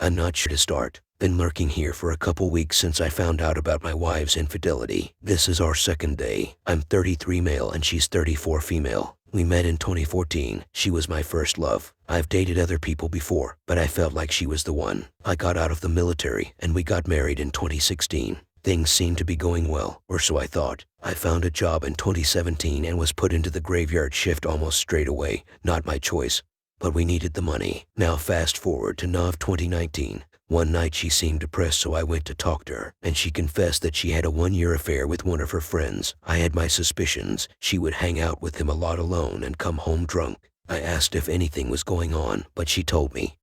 I'm not sure to start. Been lurking here for a couple weeks since I found out about my wife's infidelity. This is our second day. I'm 33 male and she's 34 female. We met in 2014. She was my first love. I've dated other people before, but I felt like she was the one. I got out of the military and we got married in 2016. Things seemed to be going well, or so I thought. I found a job in 2017 and was put into the graveyard shift almost straight away. Not my choice, but we needed the money. Now fast forward to Nov 2019. One night she seemed depressed, so I went to talk to her, and she confessed that she had a one-year affair with one of her friends. I had my suspicions. She would hang out with him a lot alone and come home drunk. I asked if anything was going on, but she told me,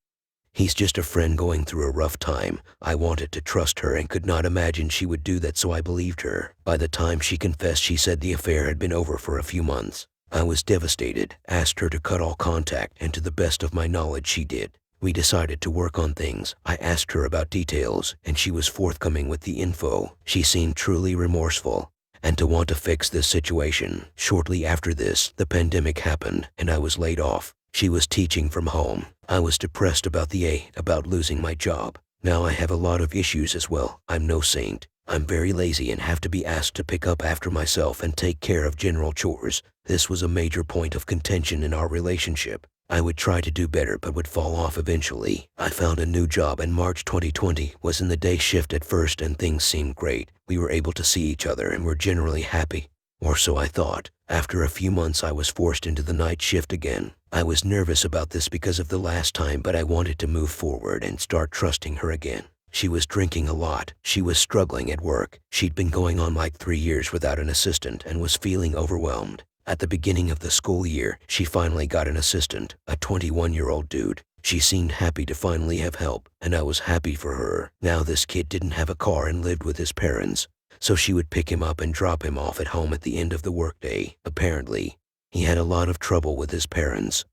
"He's just a friend going through a rough time." I wanted to trust her and could not imagine she would do that, so I believed her. By the time she confessed, she said the affair had been over for a few months. I was devastated, asked her to cut all contact, and to the best of my knowledge she did. We decided to work on things. I asked her about details, and she was forthcoming with the info. She seemed truly remorseful and to want to fix this situation. Shortly after this, the pandemic happened, and I was laid off. She was teaching from home. I was depressed about about losing my job. Now I have a lot of issues as well. I'm no saint. I'm very lazy and have to be asked to pick up after myself and take care of general chores. This was a major point of contention in our relationship. I would try to do better but would fall off eventually. I found a new job in March 2020, was in the day shift at first, and things seemed great. We were able to see each other and were generally happy. Or so I thought. After a few months I was forced into the night shift again. I was nervous about this because of the last time, but I wanted to move forward and start trusting her again. She was drinking a lot. She was struggling at work. She'd been going on like 3 years without an assistant and was feeling overwhelmed. At the beginning of the school year, she finally got an assistant, a 21-year-old dude. She seemed happy to finally have help, and I was happy for her. Now this kid didn't have a car and lived with his parents, so she would pick him up and drop him off at home at the end of the workday. Apparently, he had a lot of trouble with his parents,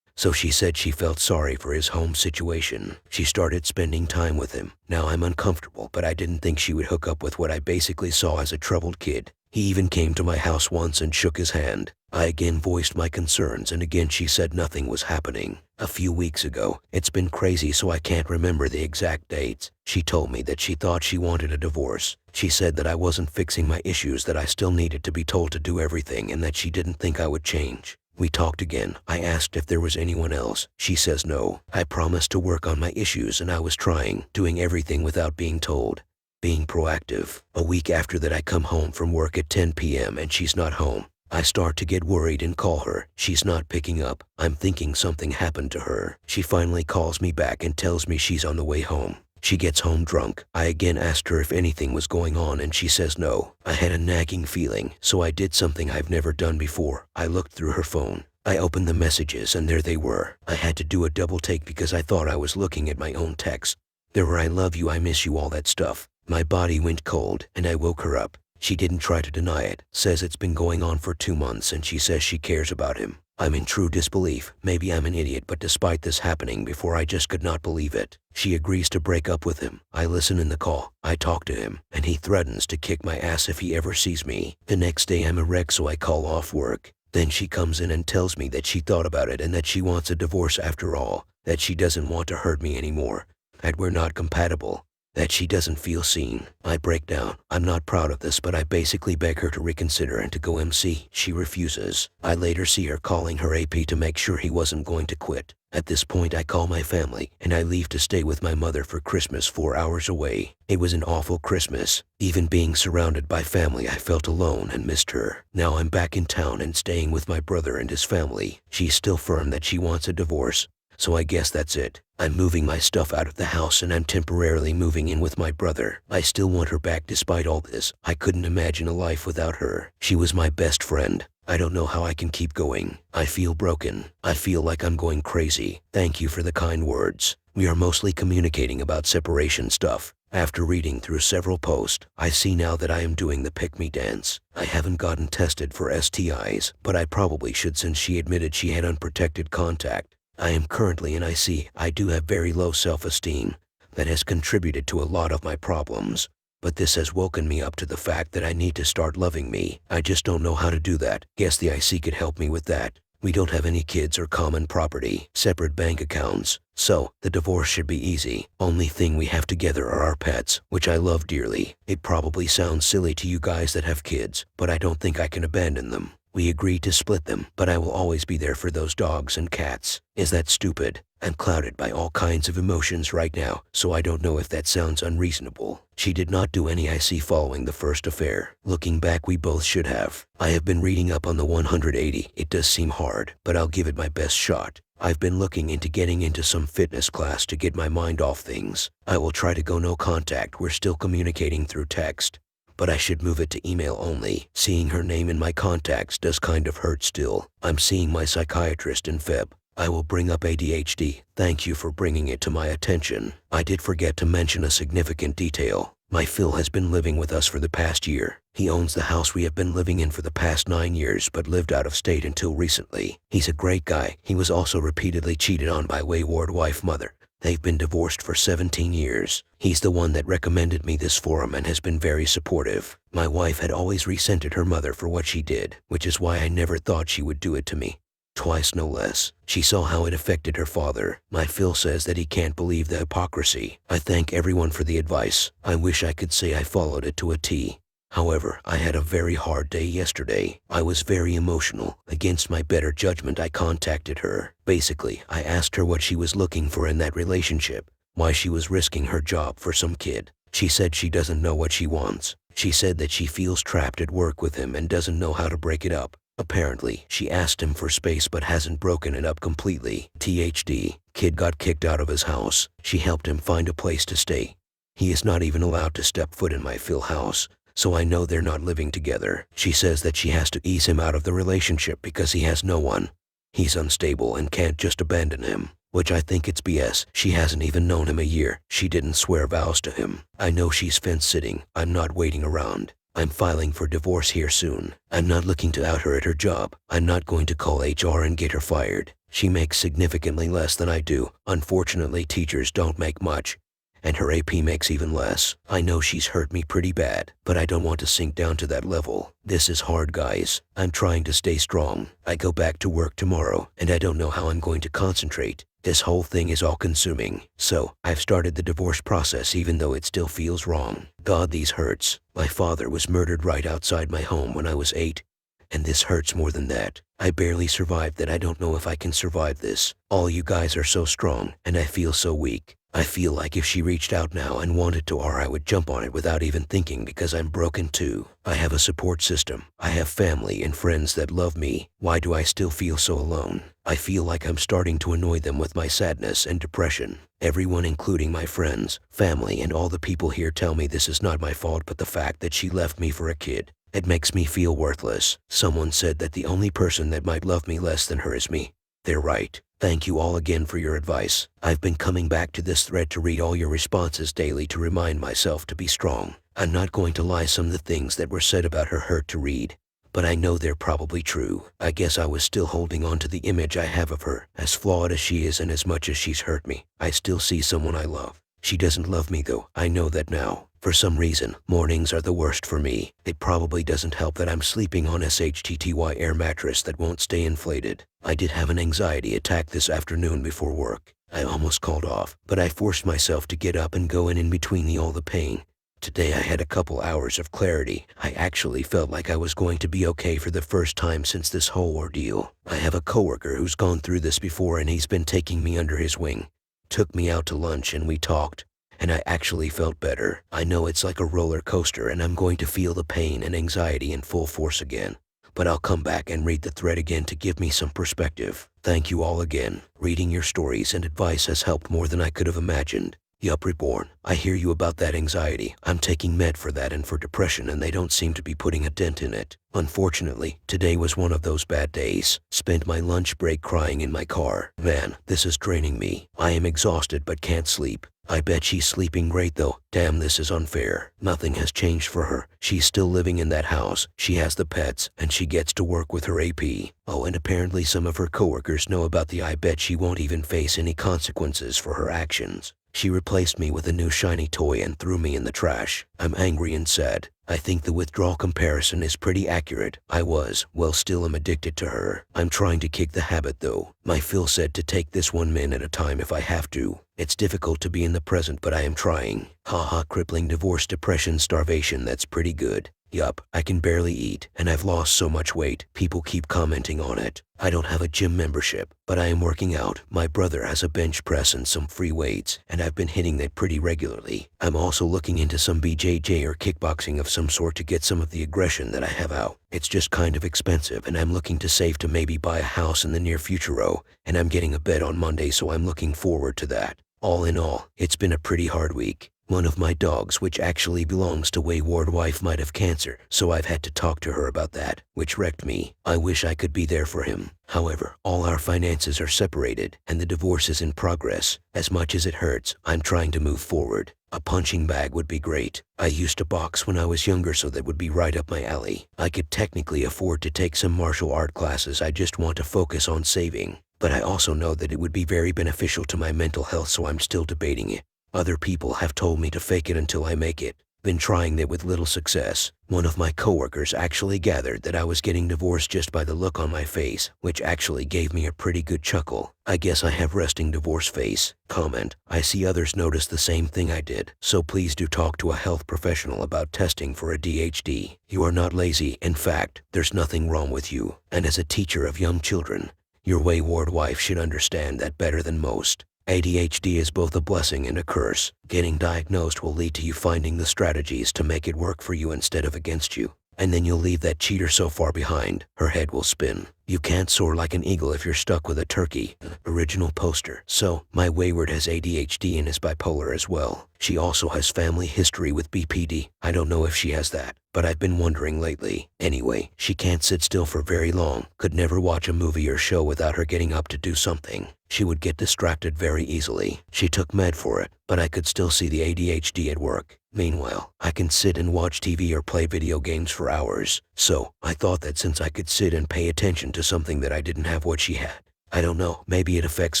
so she said she felt sorry for his home situation. She started spending time with him. Now I'm uncomfortable, but I didn't think she would hook up with what I basically saw as a troubled kid. He even came to my house once and shook his hand. I again voiced my concerns, and again she said nothing was happening. A few weeks ago, it's been crazy so I can't remember the exact dates, she told me that she thought she wanted a divorce. She said that I wasn't fixing my issues, that I still needed to be told to do everything, and that she didn't think I would change. We talked again. I asked if there was anyone else. She says no. I promised to work on my issues, and I was trying, doing everything without being told. Being proactive. A week after that I come home from work at 10 p.m. and she's not home. I start to get worried and call her. She's not picking up. I'm thinking something happened to her. She finally calls me back and tells me she's on the way home. She gets home drunk. I again asked her if anything was going on and she says no. I had a nagging feeling, so I did something I've never done before. I looked through her phone. I opened the messages and there they were. I had to do a double take because I thought I was looking at my own texts. There were "I love you, I miss you," all that stuff. My body went cold, and I woke her up. She didn't try to deny it, says it's been going on for 2 months, and she says she cares about him. I'm in true disbelief. Maybe I'm an idiot, but despite this happening before, I just could not believe it. She agrees to break up with him. I listen in the call. I talk to him, and he threatens to kick my ass if he ever sees me. The next day I'm a wreck, so I call off work. Then she comes in and tells me that she thought about it and that she wants a divorce after all, that she doesn't want to hurt me anymore, that we're not compatible, that she doesn't feel seen. I break down. I'm not proud of this, but I basically beg her to reconsider and to go MC. She refuses. I later see her calling her AP to make sure he wasn't going to quit. At this point I call my family, and I leave to stay with my mother for Christmas 4 hours away. It was an awful Christmas. Even being surrounded by family, I felt alone and missed her. Now I'm back in town and staying with my brother and his family. She's still firm that she wants a divorce, so I guess that's it. I'm moving my stuff out of the house and I'm temporarily moving in with my brother. I still want her back despite all this. I couldn't imagine a life without her. She was my best friend. I don't know how I can keep going. I feel broken. I feel like I'm going crazy. Thank you for the kind words. We are mostly communicating about separation stuff. After reading through several posts, I see now that I am doing the pick-me dance. I haven't gotten tested for STIs, but I probably should since she admitted she had unprotected contact. I am currently in IC. I do have very low self-esteem. That has contributed to a lot of my problems. But this has woken me up to the fact that I need to start loving me. I just don't know how to do that. Guess the IC could help me with that. We don't have any kids or common property, separate bank accounts. So, the divorce should be easy. Only thing we have together are our pets, which I love dearly. It probably sounds silly to you guys that have kids, but I don't think I can abandon them. We agreed to split them, but I will always be there for those dogs and cats. Is that stupid? I'm clouded by all kinds of emotions right now, so I don't know if that sounds unreasonable. She did not do any IC following the first affair. Looking back, we both should have. I have been reading up on the 180. It does seem hard, but I'll give it my best shot. I've been looking into getting into some fitness class to get my mind off things. I will try to go no contact. We're still communicating through text, but I should move it to email only. Seeing her name in my contacts does kind of hurt still. I'm seeing my psychiatrist in Feb. I will bring up ADHD. Thank you for bringing it to my attention. I did forget to mention a significant detail. My Phil has been living with us for the past year. He owns the house we have been living in for the past 9 years but lived out of state until recently. He's a great guy. He was also repeatedly cheated on by wayward wife mother. They've been divorced for 17 years. He's the one that recommended me this forum and has been very supportive. My wife had always resented her mother for what she did, which is why I never thought she would do it to me. Twice no less. She saw how it affected her father. My Phil says that he can't believe the hypocrisy. I thank everyone for the advice. I wish I could say I followed it to a T. However, I had a very hard day yesterday. I was very emotional. Against my better judgment, I contacted her. Basically, I asked her what she was looking for in that relationship, why she was risking her job for some kid. She said she doesn't know what she wants. She said that she feels trapped at work with him and doesn't know how to break it up. Apparently, she asked him for space but hasn't broken it up completely. THD. Kid got kicked out of his house. She helped him find a place to stay. He is not even allowed to step foot in my Phil house, so I know they're not living together. She says that she has to ease him out of the relationship because he has no one. He's unstable and can't just abandon him, which I think it's BS. She hasn't even known him a year. She didn't swear vows to him. I know she's fence-sitting. I'm not waiting around. I'm filing for divorce here soon. I'm not looking to out her at her job. I'm not going to call HR and get her fired. She makes significantly less than I do. Unfortunately, teachers don't make much, and her AP makes even less. I know she's hurt me pretty bad, but I don't want to sink down to that level. This is hard, guys. I'm trying to stay strong. I go back to work tomorrow, and I don't know how I'm going to concentrate. This whole thing is all-consuming. So, I've started the divorce process even though it still feels wrong. God, these hurts. My father was murdered right outside my home when I was 8. And this hurts more than that. I barely survived that. I don't know if I can survive this. All you guys are so strong, and I feel so weak. I feel like if she reached out now and wanted to, or I would jump on it without even thinking because I'm broken too. I have a support system. I have family and friends that love me. Why do I still feel so alone? I feel like I'm starting to annoy them with my sadness and depression. Everyone, including my friends, family, and all the people here tell me this is not my fault, but the fact that she left me for a kid. It makes me feel worthless. Someone said that the only person that might love me less than her is me. They're right. Thank you all again for your advice. I've been coming back to this thread to read all your responses daily to remind myself to be strong. I'm not going to lie, some of the things that were said about her hurt to read, but I know they're probably true. I guess I was still holding on to the image I have of her. As flawed as she is and as much as she's hurt me, I still see someone I love. She doesn't love me though. I know that now. For some reason, mornings are the worst for me. It probably doesn't help that I'm sleeping on SHTTY air mattress that won't stay inflated. I did have an anxiety attack this afternoon before work. I almost called off, but I forced myself to get up and go in between all the pain. Today I had a couple hours of clarity. I actually felt like I was going to be okay for the first time since this whole ordeal. I have a coworker who's gone through this before and he's been taking me under his wing. Took me out to lunch and we talked, and I actually felt better. I know it's like a roller coaster and I'm going to feel the pain and anxiety in full force again. But I'll come back and read the thread again to give me some perspective. Thank you all again. Reading your stories and advice has helped more than I could have imagined. Yup, Reborn. I hear you about that anxiety. I'm taking med for that and for depression, and they don't seem to be putting a dent in it. Unfortunately, today was one of those bad days. Spent my lunch break crying in my car. Man, this is draining me. I am exhausted but can't sleep. I bet she's sleeping great though. Damn, this is unfair. Nothing has changed for her. She's still living in that house. She has the pets, and she gets to work with her AP. Oh, and apparently some of her coworkers know about the. I bet she won't even face any consequences for her actions. She replaced me with a new shiny toy and threw me in the trash. I'm angry and sad. I think the withdrawal comparison is pretty accurate. I was, well, still am addicted to her. I'm trying to kick the habit though. My Phil said to take this 1 minute at a time if I have to. It's difficult to be in the present, but I am trying. Haha, crippling divorce, depression, starvation, that's pretty good. Yup, I can barely eat, and I've lost so much weight. People keep commenting on it. I don't have a gym membership, but I am working out. My brother has a bench press and some free weights, and I've been hitting that pretty regularly. I'm also looking into some BJJ or kickboxing of some sort to get some of the aggression that I have out. It's just kind of expensive, and I'm looking to save to maybe buy a house in the near future, and I'm getting a bed on Monday, so I'm looking forward to that. All in all, it's been a pretty hard week. One of my dogs, which actually belongs to wayward wife, might have cancer, so I've had to talk to her about that, which wrecked me. I wish I could be there for him. However, all our finances are separated, and the divorce is in progress. As much as it hurts, I'm trying to move forward. A punching bag would be great. I used to box when I was younger, so that would be right up my alley. I could technically afford to take some martial art classes. I just want to focus on saving. But I also know that it would be very beneficial to my mental health, so I'm still debating it. Other people have told me to fake it until I make it. Been trying that with little success. One of my coworkers actually gathered that I was getting divorced just by the look on my face, which actually gave me a pretty good chuckle. I guess I have resting divorce face. Comment: I see others notice the same thing I did, so please do talk to a health professional about testing for ADHD. You are not lazy. In fact, there's nothing wrong with you. And as a teacher of young children, your wayward wife should understand that better than most. ADHD is both a blessing and a curse. Getting diagnosed will lead to you finding the strategies to make it work for you instead of against you. And then you'll leave that cheater so far behind, her head will spin. You can't soar like an eagle if you're stuck with a turkey. Original poster. So, my wayward has ADHD and is bipolar as well. She also has family history with BPD. I don't know if she has that, but I've been wondering lately. Anyway, she can't sit still for very long. Could never watch a movie or show without her getting up to do something. She would get distracted very easily. She took med for it, but I could still see the ADHD at work. Meanwhile, I can sit and watch TV or play video games for hours. So, I thought that since I could sit and pay attention to something that I didn't have what she had. I don't know, maybe it affects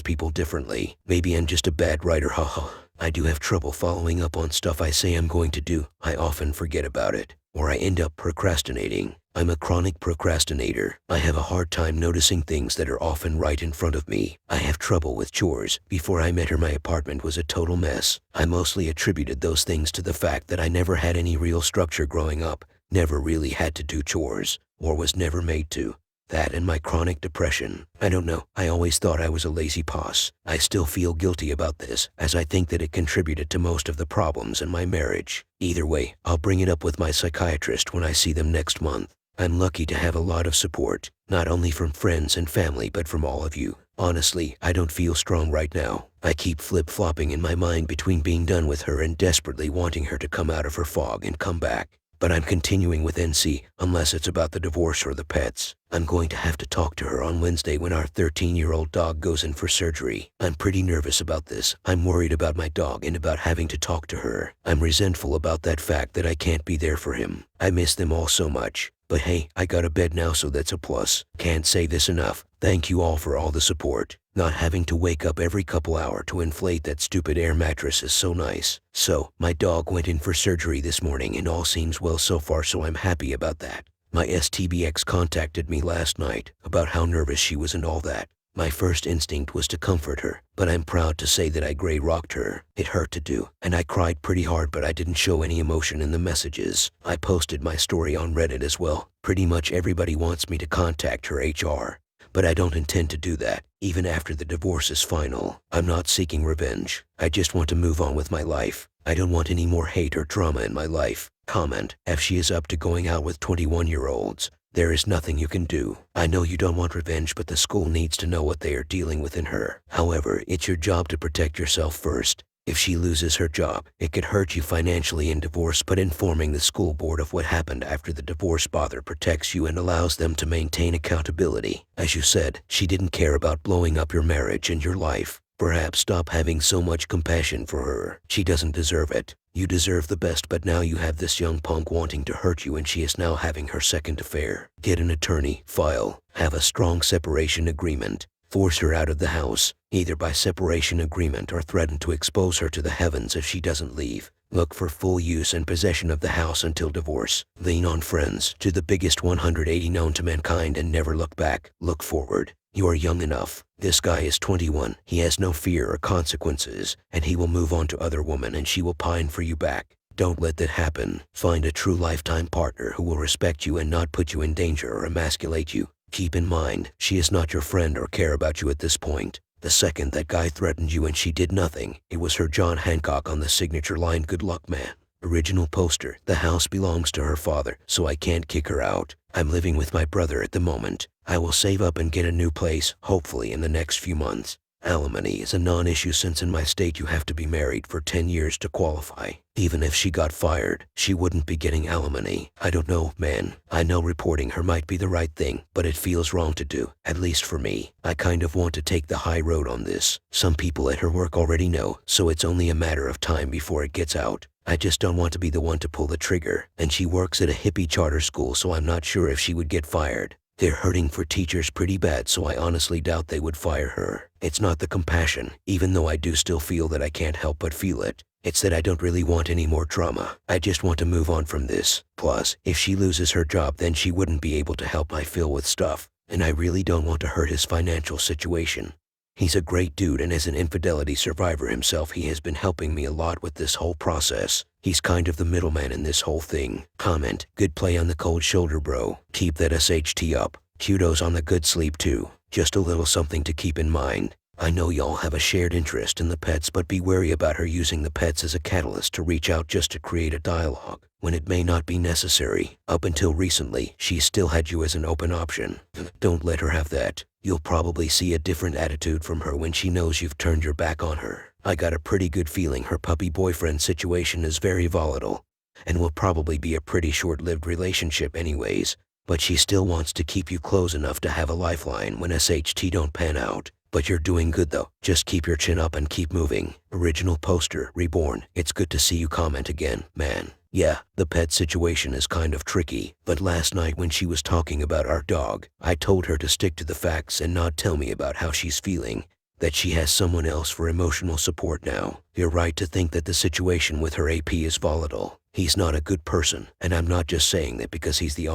people differently. Maybe I'm just a bad writer, haha. I do have trouble following up on stuff I say I'm going to do. I often forget about it, or I end up procrastinating. I'm a chronic procrastinator. I have a hard time noticing things that are often right in front of me. I have trouble with chores. Before I met her, my apartment was a total mess. I mostly attributed those things to the fact that I never had any real structure growing up, never really had to do chores, or was never made to. That and my chronic depression. I don't know, I always thought I was a lazy boss. I still feel guilty about this, as I think that it contributed to most of the problems in my marriage. Either way, I'll bring it up with my psychiatrist when I see them next month. I'm lucky to have a lot of support, not only from friends and family but from all of you. Honestly, I don't feel strong right now. I keep flip-flopping in my mind between being done with her and desperately wanting her to come out of her fog and come back. But I'm continuing with NC, unless it's about the divorce or the pets. I'm going to have to talk to her on Wednesday when our 13-year-old dog goes in for surgery. I'm pretty nervous about this. I'm worried about my dog and about having to talk to her. I'm resentful about that fact that I can't be there for him. I miss them all so much. But hey, I got a bed now, so that's a plus. Can't say this enough. Thank you all for all the support. Not having to wake up every couple hours to inflate that stupid air mattress is so nice. So, my dog went in for surgery this morning and all seems well so far, so I'm happy about that. My STBX contacted me last night about how nervous she was and all that. My first instinct was to comfort her, but I'm proud to say that I gray rocked her. It hurt to do, and I cried pretty hard, but I didn't show any emotion in the messages. I posted my story on Reddit as well. Pretty much everybody wants me to contact her HR, but I don't intend to do that, even after the divorce is final. I'm not seeking revenge. I just want to move on with my life. I don't want any more hate or drama in my life. Comment: if she is up to going out with 21-year-olds, there is nothing you can do. I know you don't want revenge, but the school needs to know what they are dealing with in her. However, it's your job to protect yourself first. If she loses her job, it could hurt you financially in divorce, but informing the school board of what happened after the divorce bother protects you and allows them to maintain accountability. As you said, she didn't care about blowing up your marriage and your life. Perhaps stop having so much compassion for her. She doesn't deserve it. You deserve the best, but now you have this young punk wanting to hurt you, and she is now having her second affair. Get an attorney, file, have a strong separation agreement, force her out of the house. either by separation agreement or threaten to expose her to the heavens if she doesn't leave. Look for full use and possession of the house until divorce. Lean on friends. Do the biggest 180 known to mankind and never look back. Look forward. You are young enough. This guy is 21. He has no fear or consequences, and he will move on to other women and she will pine for you back. Don't let that happen. Find a true lifetime partner who will respect you and not put you in danger or emasculate you. Keep in mind, she is not your friend or care about you at this point. The second that guy threatened you and she did nothing, it was her John Hancock on the signature line, "Good luck, man." Original poster. The house belongs to her father, so I can't kick her out. I'm living with my brother at the moment. I will save up and get a new place, hopefully in the next few months. Alimony is a non-issue since in my state you have to be married for 10 years to qualify. Even if she got fired, she wouldn't be getting alimony. I don't know, man. I know reporting her might be the right thing, but it feels wrong to do, at least for me. I kind of want to take the high road on this. Some people at her work already know, so it's only a matter of time before it gets out. I just don't want to be the one to pull the trigger, and she works at a hippie charter school, so I'm not sure if she would get fired. They're hurting for teachers pretty bad, so I honestly doubt they would fire her. It's not the compassion, even though I do still feel that I can't help but feel it. It's that I don't really want any more drama. I just want to move on from this. Plus, if she loses her job, then she wouldn't be able to help my Phil with stuff, and I really don't want to hurt his financial situation. He's a great dude, and as an infidelity survivor himself, he has been helping me a lot with this whole process. He's kind of the middleman in this whole thing. Comment: good play on the cold shoulder, bro. Keep that SHT up. Kudos on the good sleep too. Just a little something to keep in mind. I know y'all have a shared interest in the pets, but be wary about her using the pets as a catalyst to reach out just to create a dialogue, when it may not be necessary. Up until recently, she still had you as an open option. Don't let her have that. You'll probably see a different attitude from her when she knows you've turned your back on her. I got a pretty good feeling her puppy boyfriend situation is very volatile, and will probably be a pretty short-lived relationship anyways, but she still wants to keep you close enough to have a lifeline when SHT don't pan out. But you're doing good though. Just keep your chin up and keep moving. Original poster, Reborn. It's good to see you comment again, man. Yeah, the pet situation is kind of tricky, but last night when she was talking about our dog, I told her to stick to the facts and not tell me about how she's feeling, that she has someone else for emotional support now. You're right to think that the situation with her AP is volatile. He's not a good person, and I'm not just saying that because he's the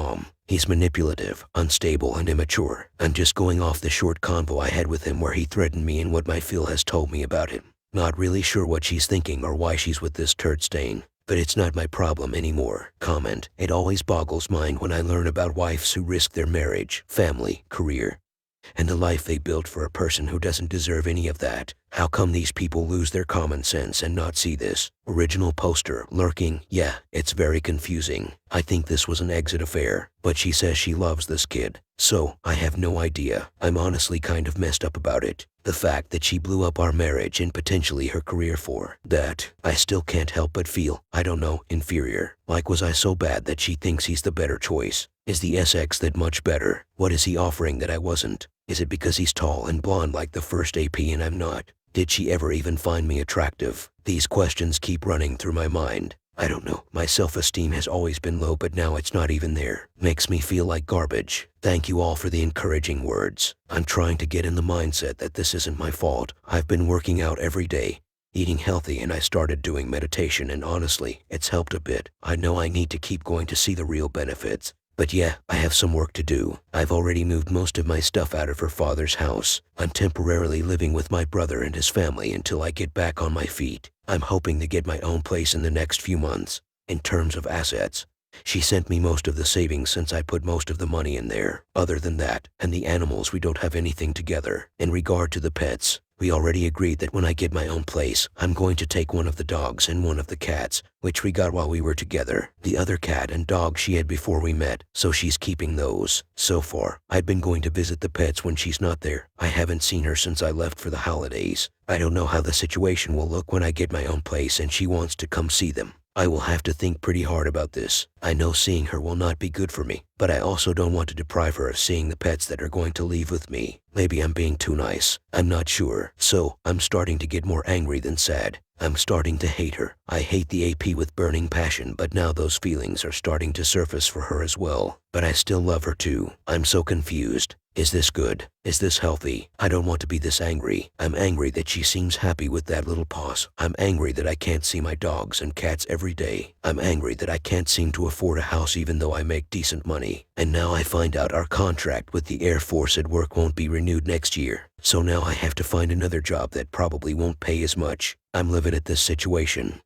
He's manipulative, unstable, and immature. I'm just going off the short convo I had with him where he threatened me and what my Phil has told me about him. Not really sure what she's thinking or why she's with this turd stain, but it's not my problem anymore. Comment: it always boggles mind when I learn about wives who risk their marriage, family, career, and the life they built for a person who doesn't deserve any of that. How come these people lose their common sense and not see this? Original poster, Lurking. Yeah, it's very confusing. I think this was an exit affair, but she says she loves this kid, so I have no idea. I'm honestly kind of messed up about it. The fact that she blew up our marriage and potentially her career for that, I still can't help but feel, I don't know, inferior. Like, was I so bad that she thinks he's the better choice? Is the SX that much better? What is he offering that I wasn't? Is it because he's tall and blonde like the first AP and I'm not? Did she ever even find me attractive? These questions keep running through my mind. I don't know. My self-esteem has always been low, but now it's not even there. Makes me feel like garbage. Thank you all for the encouraging words. I'm trying to get in the mindset that this isn't my fault. I've been working out every day, eating healthy, and I started doing meditation, and honestly, it's helped a bit. I know I need to keep going to see the real benefits. But yeah, I have some work to do. I've already moved most of my stuff out of her father's house. I'm temporarily living with my brother and his family until I get back on my feet. I'm hoping to get my own place in the next few months. In terms of assets, she sent me most of the savings since I put most of the money in there. Other than that, and the animals, we don't have anything together. In regard to the pets, we already agreed that when I get my own place, I'm going to take one of the dogs and one of the cats, which we got while we were together. The other cat and dog she had before we met, so she's keeping those. So far, I've been going to visit the pets when she's not there. I haven't seen her since I left for the holidays. I don't know how the situation will look when I get my own place and she wants to come see them. I will have to think pretty hard about this. I know seeing her will not be good for me, but I also don't want to deprive her of seeing the pets that are going to leave with me. Maybe I'm being too nice. I'm not sure. So, I'm starting to get more angry than sad. I'm starting to hate her. I hate the AP with burning passion, but now those feelings are starting to surface for her as well. But I still love her too. I'm so confused. Is this good? Is this healthy? I don't want to be this angry. I'm angry that she seems happy with that little paws. I'm angry that I can't see my dogs and cats every day. I'm angry that I can't seem to afford a house even though I make decent money. And now I find out our contract with the Air Force at work won't be renewed next year. So now I have to find another job that probably won't pay as much. I'm livid at this situation.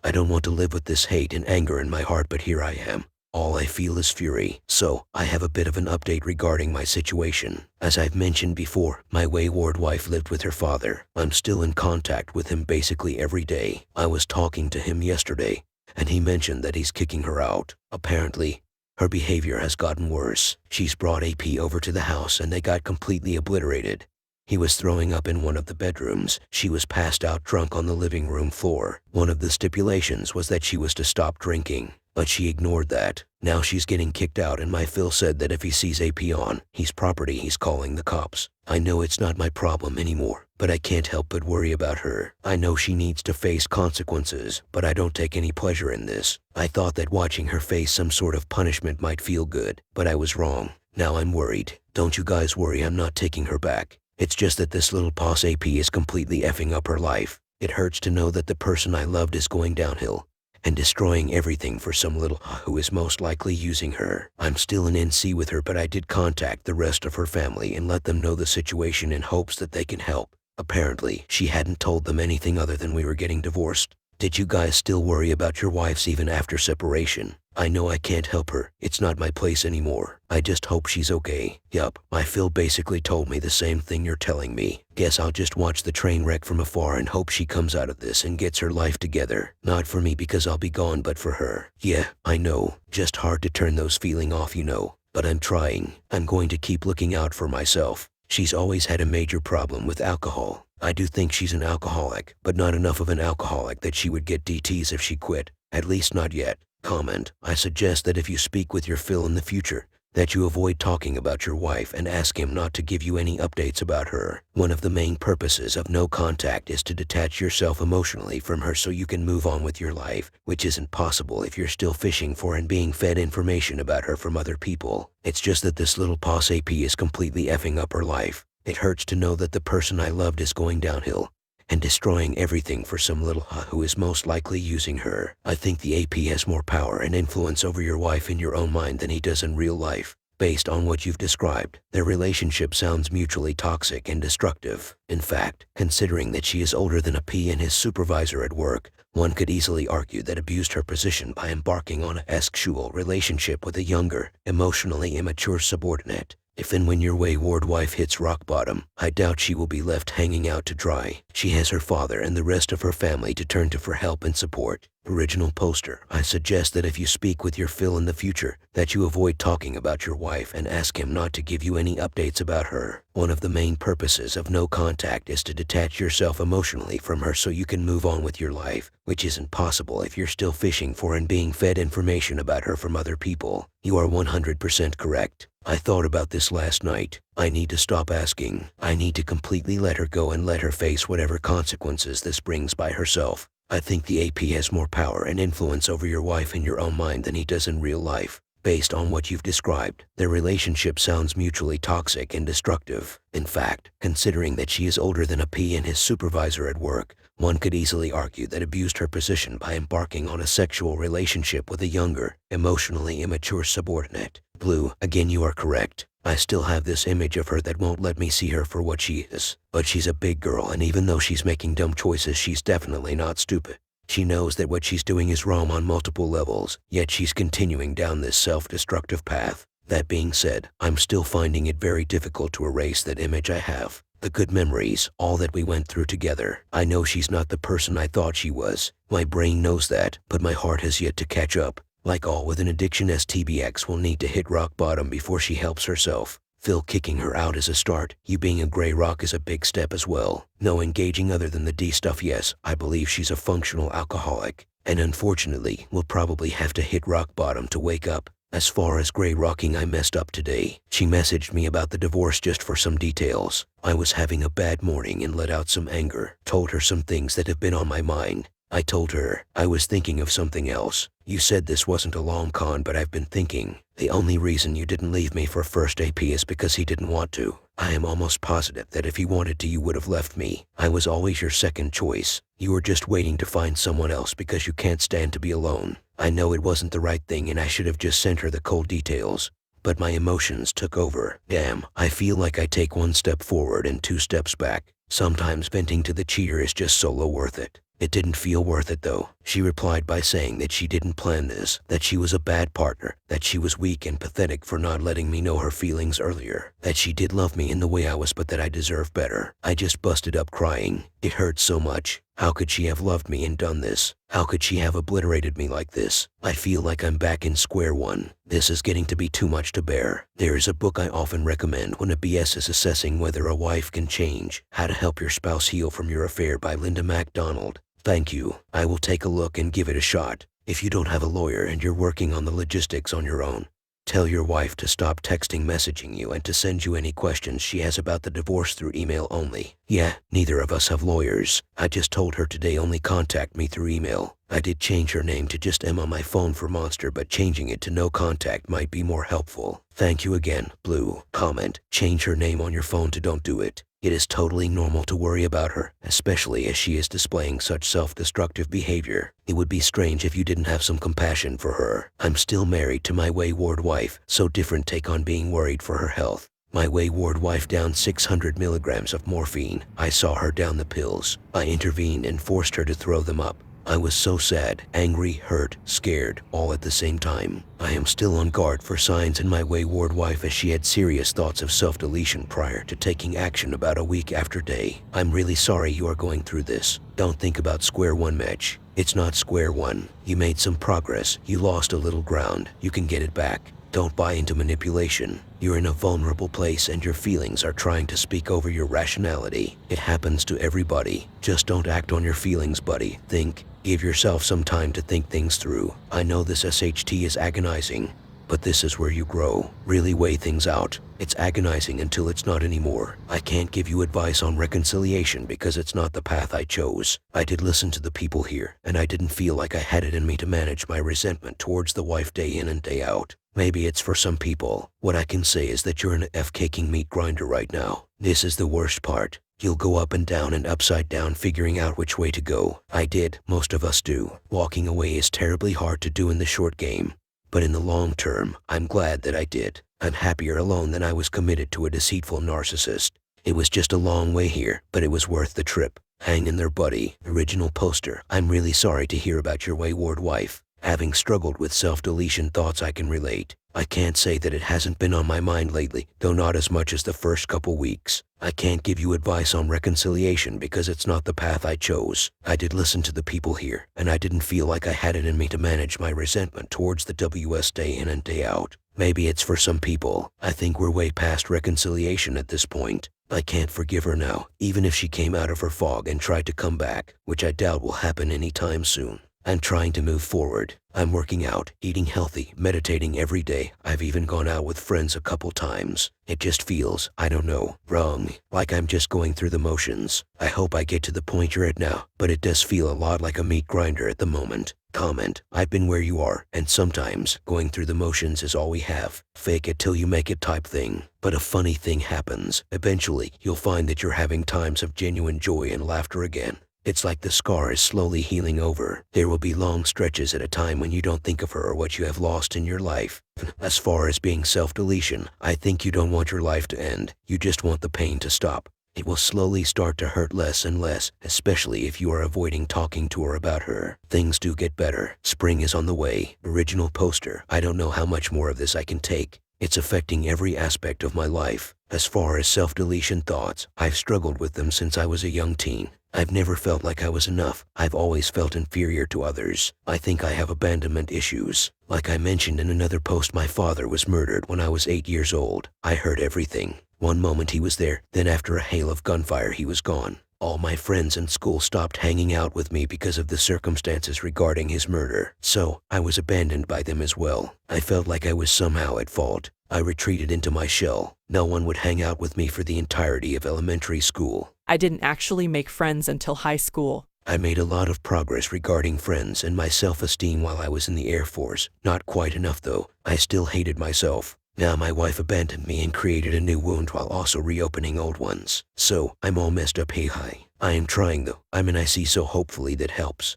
I don't want to live with this hate and anger in my heart, but here I am. All I feel is fury. So, I have a bit of an update regarding my situation. As I've mentioned before, my wayward wife lived with her father. I'm still in contact with him basically every day. I was talking to him yesterday, and he mentioned that he's kicking her out. Apparently, her behavior has gotten worse. She's brought AP over to the house and they got completely obliterated. He was throwing up in one of the bedrooms. She was passed out drunk on the living room floor. One of the stipulations was that she was to stop drinking, but she ignored that. Now she's getting kicked out, and my Phil said that if he sees AP on his property, he's calling the cops. I know it's not my problem anymore, but I can't help but worry about her. I know she needs to face consequences, but I don't take any pleasure in this. I thought that watching her face some sort of punishment might feel good, but I was wrong. Now I'm worried. Don't you guys worry, I'm not taking her back. It's just that this little boss AP is completely effing up her life. It hurts to know that the person I loved is going downhill and destroying everything for some little who is most likely using her. I'm still in NC with her, but I did contact the rest of her family and let them know the situation in hopes that they can help. Apparently, she hadn't told them anything other than we were getting divorced. Did you guys still worry about your wives even after separation? I know I can't help her. It's not my place anymore. I just hope she's okay. Yup, my Phil basically told me the same thing you're telling me. Guess I'll just watch the train wreck from afar and hope she comes out of this and gets her life together. Not for me because I'll be gone, but for her. Yeah, I know. Just hard to turn those feelings off, you know. But I'm trying. I'm going to keep looking out for myself. She's always had a major problem with alcohol. I do think she's an alcoholic, but not enough of an alcoholic that she would get DTs if she quit. At least not yet. Comment. I suggest that if you speak with your Phil in the future, that you avoid talking about your wife and ask him not to give you any updates about her. One of the main purposes of no contact is to detach yourself emotionally from her so you can move on with your life, which isn't possible if you're still fishing for and being fed information about her from other people. It's just that this little boss AP is completely effing up her life. It hurts to know that the person I loved is going downhill and destroying everything for some little who is most likely using her. I think the AP has more power and influence over your wife in your own mind than he does in real life. Based on what you've described, their relationship sounds mutually toxic and destructive. In fact, considering that she is older than AP and his supervisor at work, one could easily argue that abused her position by embarking on a sexual relationship with a younger, emotionally immature subordinate. If and when your wayward wife hits rock bottom, I doubt she will be left hanging out to dry. She has her father and the rest of her family to turn to for help and support. Original poster. I suggest that if you speak with your Phil in the future, that you avoid talking about your wife and ask him not to give you any updates about her. One of the main purposes of no contact is to detach yourself emotionally from her so you can move on with your life, which isn't possible if you're still fishing for and being fed information about her from other people. You are 100% correct. I thought about this last night. I need to stop asking. I need to completely let her go and let her face whatever consequences this brings by herself. I think the AP has more power and influence over your wife in your own mind than he does in real life. Based on what you've described, their relationship sounds mutually toxic and destructive. In fact, considering that she is older than AP and his supervisor at work, one could easily argue that abused her position by embarking on a sexual relationship with a younger, emotionally immature subordinate. Blue, again you are correct. I still have this image of her that won't let me see her for what she is. But she's a big girl, and even though she's making dumb choices, she's definitely not stupid. She knows that what she's doing is wrong on multiple levels, yet she's continuing down this self-destructive path. That being said, I'm still finding it very difficult to erase that image I have. The good memories, all that we went through together. I know she's not the person I thought she was. My brain knows that, but my heart has yet to catch up. Like all with an addiction, STBX will need to hit rock bottom before she helps herself. Phil kicking her out is a start. You being a gray rock is a big step as well. No engaging other than the D stuff. Yes, I believe she's a functional alcoholic. And unfortunately, we'll probably have to hit rock bottom to wake up. As far as gray rocking, I messed up today. She messaged me about the divorce just for some details. I was having a bad morning and let out some anger. Told her some things that have been on my mind. I told her I was thinking of something else. You said this wasn't a long con, but I've been thinking. The only reason you didn't leave me for first AP is because he didn't want to. I am almost positive that if he wanted to, you would have left me. I was always your second choice. You were just waiting to find someone else because you can't stand to be alone. I know it wasn't the right thing and I should have just sent her the cold details. But my emotions took over. Damn, I feel like I take one step forward and two steps back. Sometimes venting to the cheater is just solo worth it. It didn't feel worth it though. She replied by saying that she didn't plan this, that she was a bad partner, that she was weak and pathetic for not letting me know her feelings earlier, that she did love me in the way I was but that I deserve better. I just busted up crying. It hurt so much. How could she have loved me and done this? How could she have obliterated me like this? I feel like I'm back in square one. This is getting to be too much to bear. There is a book I often recommend when a BS is assessing whether a wife can change. How to Help Your Spouse Heal from Your Affair by Linda MacDonald. Thank you. I will take a look and give it a shot. If you don't have a lawyer and you're working on the logistics on your own, tell your wife to stop messaging you and to send you any questions she has about the divorce through email only. Yeah, neither of us have lawyers. I just told her today only contact me through email. I did change her name to just M on my phone for Monster, but changing it to no contact might be more helpful. Thank you again, Blue. Comment, change her name on your phone to don't do it. It is totally normal to worry about her, especially as she is displaying such self-destructive behavior. It would be strange if you didn't have some compassion for her. I'm still married to my wayward wife, so different take on being worried for her health. My wayward wife downed 600 milligrams of morphine. I saw her down the pills. I intervened and forced her to throw them up. I was so sad, angry, hurt, scared, all at the same time. I am still on guard for signs in my wayward wife as she had serious thoughts of self-deletion prior to taking action about a week after day. I'm really sorry you are going through this. Don't think about square one, Mitch. It's not square one. You made some progress. You lost a little ground. You can get it back. Don't buy into manipulation. You're in a vulnerable place and your feelings are trying to speak over your rationality. It happens to everybody. Just don't act on your feelings, buddy. Think. Give yourself some time to think things through. I know this SHT is agonizing, but this is where you grow. Really weigh things out. It's agonizing until it's not anymore. I can't give you advice on reconciliation because it's not the path I chose. I did listen to the people here, and I didn't feel like I had it in me to manage my resentment towards the wife day in and day out. Maybe it's for some people. What I can say is that you're in a F-caking meat grinder right now. This is the worst part. You'll go up and down and upside down figuring out which way to go. I did. Most of us do. Walking away is terribly hard to do in the short game. But in the long term, I'm glad that I did. I'm happier alone than I was committed to a deceitful narcissist. It was just a long way here, but it was worth the trip. Hang in there, buddy. Original poster. I'm really sorry to hear about your wayward wife. Having struggled with self-deletion thoughts, I can relate. I can't say that it hasn't been on my mind lately, though not as much as the first couple weeks. I can't give you advice on reconciliation because it's not the path I chose. I did listen to the people here, and I didn't feel like I had it in me to manage my resentment towards the WS day in and day out. Maybe it's for some people. I think we're way past reconciliation at this point. I can't forgive her now, even if she came out of her fog and tried to come back, which I doubt will happen anytime soon. I'm trying to move forward. I'm working out, eating healthy, meditating every day. I've even gone out with friends a couple times. It just feels, I don't know, wrong, like I'm just going through the motions. I hope I get to the point you're at now, but it does feel a lot like a meat grinder at the moment. Comment, I've been where you are, and sometimes going through the motions is all we have. Fake it till you make it type thing. But a funny thing happens. Eventually, you'll find that you're having times of genuine joy and laughter again. It's like the scar is slowly healing over. There will be long stretches at a time when you don't think of her or what you have lost in your life. As far as being self-deletion, I think you don't want your life to end. You just want the pain to stop. It will slowly start to hurt less and less, especially if you are avoiding talking to her about her. Things do get better. Spring is on the way. Original poster. I don't know how much more of this I can take. It's affecting every aspect of my life. As far as self-deletion thoughts, I've struggled with them since I was a young teen. I've never felt like I was enough. I've always felt inferior to others. I think I have abandonment issues. Like I mentioned in another post, my father was murdered when I was 8 years old. I heard everything. One moment he was there, then after a hail of gunfire he was gone. All my friends in school stopped hanging out with me because of the circumstances regarding his murder. So, I was abandoned by them as well. I felt like I was somehow at fault. I retreated into my shell. No one would hang out with me for the entirety of elementary school. I didn't actually make friends until high school. I made a lot of progress regarding friends and my self-esteem while I was in the Air Force. Not quite enough though. I still hated myself. Now my wife abandoned me and created a new wound while also reopening old ones. So, I'm all messed up. Hey hi. I am trying though. I see so hopefully that helps.